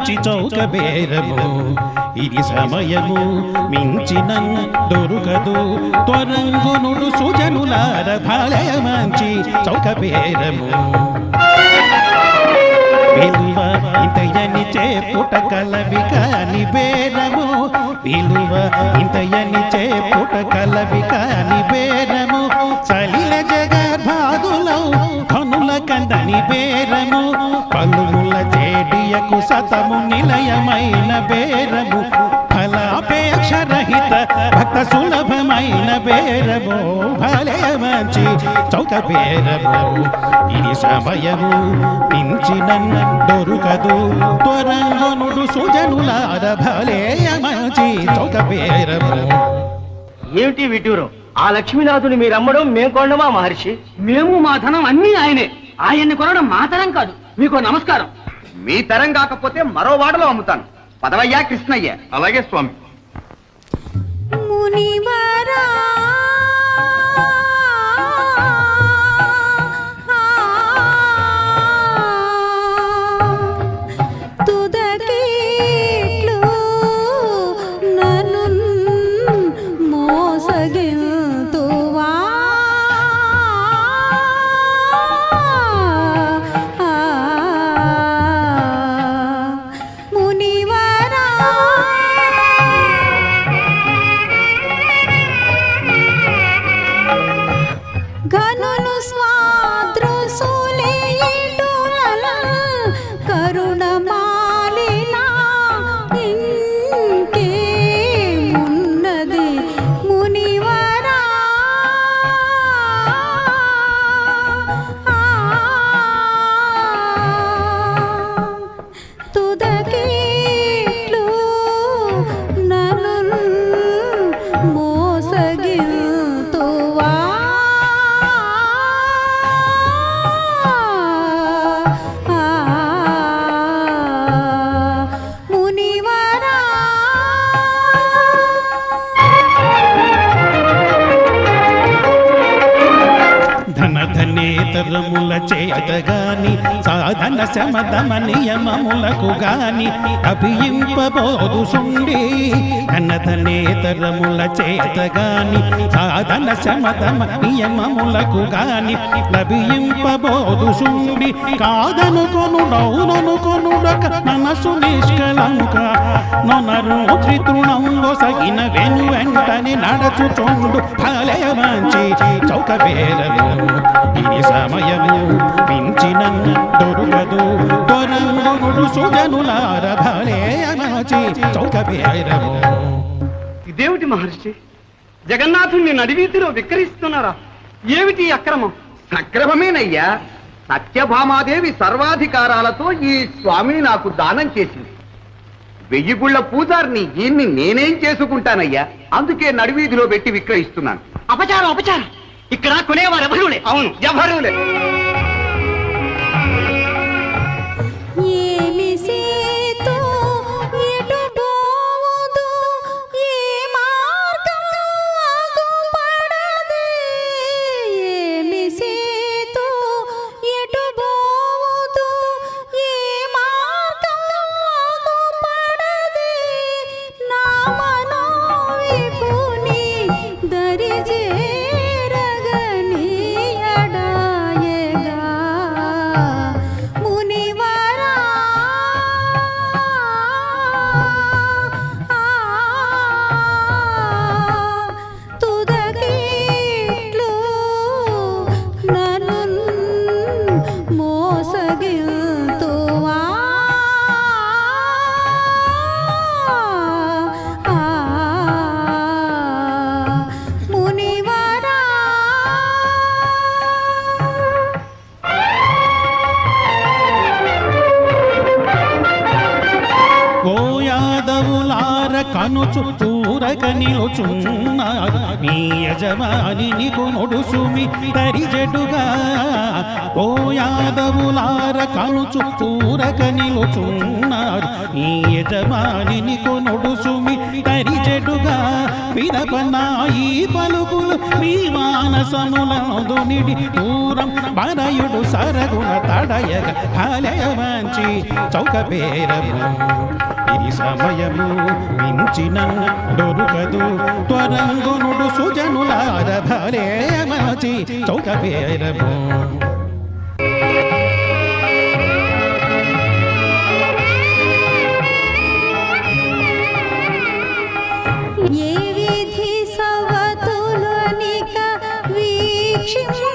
మంచి చౌక బేరము ఇది సమయము మించిన దొరుకదు త్వరంగునుడు సుజనులార భలే మంచి చౌక బేరము విలువ ఇంతయని చేపుట కలవి కాని బేరము విలువ ఇంతయని చేపుట కలవి కాని బేరము సలిల జగద్భాదులౌ కనుల కందని బేరము పలుముల చేడియకు సతము నిలయమైన బేరము ఫలాపేక్షరహిత భక్త సులభమైన బేరము భలే మంచి చౌక బేరము ఇది సమయము మించిన దొరుకదు త్వరంగునుడు సుజనులార భలే మంచి చౌక బేరము. ఏమిటి విటూరు? ఆ లక్ష్మీనాథుని మీరు అమ్మడం మేము కొనడమా మహర్షి? మేము మా ధనం అన్నీ ఆయనే. ఆయన్ని కొనడం మా తరం కాదు. మీకు నమస్కారం. మీ తరం కాకపోతే మరో వాడలో అమ్ముతాను. పదవయ్యా కృష్ణయ్య. అలాగే స్వామి. మునివరా తుదకిట్లు నన్ను మోసగింతువా మునివరా ఘనులు స్వాదృసులేయుడులల కరుణమాలిన ఇంకేమున్నది మునివరా తుదకిట్లు నన్ను మోసగింతువా మునివరా ధనధనేతరముల చేతగాని సాధన శమదమ నియమములకు గాని అభియింపబోదు సుండి ధనధనేతరముల చేతగాని సాధన శమదమ నియమములకు గాని అభియింపబోదు సుండి కాదను కొనుడౌనను కొనుడక మనసు నిష్కలంక నొనరు త్రితృణంలో సగిన వెను వెంటనే నడచుచుండు భలే మంచి చౌక బేరము ఇది సమయము మించిన దొరుకదు త్వరంగునుడు సుజనులార భలే మంచి చౌక బేరము. ఇదేమిటి మహర్షి? జగన్నాథుణ్ణి నడివీధిలో విక్రయిస్తున్నారా? ఏమిటి అక్రమం? సక్రమమేనయ్యా. సత్యభామాదేవి సర్వాధికారాలతో ఈ స్వామిని నాకు దానం చేసింది. 1000 గుళ్ళ పూజారిని ఈయన్ని నేనేం చేసుకుంటానయ్యా? అందుకే నడివీధిలో పెట్టి విక్రయిస్తున్నాను. అపచారం అపచారం. ఇక్కడ కొనేవారు ఎవరులే. అవును, ఎవరులే. ఏమి సేతు ఎటు పోవుదు ఏ మార్గం ఆగుపడదే ఏమి సేతు ఎటు పోవుదు ఏ మార్గం ఆగుపడదే నా మనో విపుని దరిజే రగనీయడాయే యజమానులార కనుచు తూరక నిలుచున్నారు నీ యజమానిని కొనుడుసుమి తరిజెడుగా ఓ యాదవులార కనుచు తూరక నిలుచున్నారు నీ యజమానిని కొనుడుసుమి తరిజెడుగా పిరపనా ఈ పలుకులు మీ మానసములందు నిడి దూరం బరయుడు సరగుణ తడయగ హలయమంచి చౌక పేరము ఇది సమయము మించిన దొరుకదు త్వరంగునుడు సుజనులార భరేమచి చౌక పేరము ఏ విధి సవతులనిక వీక్షించు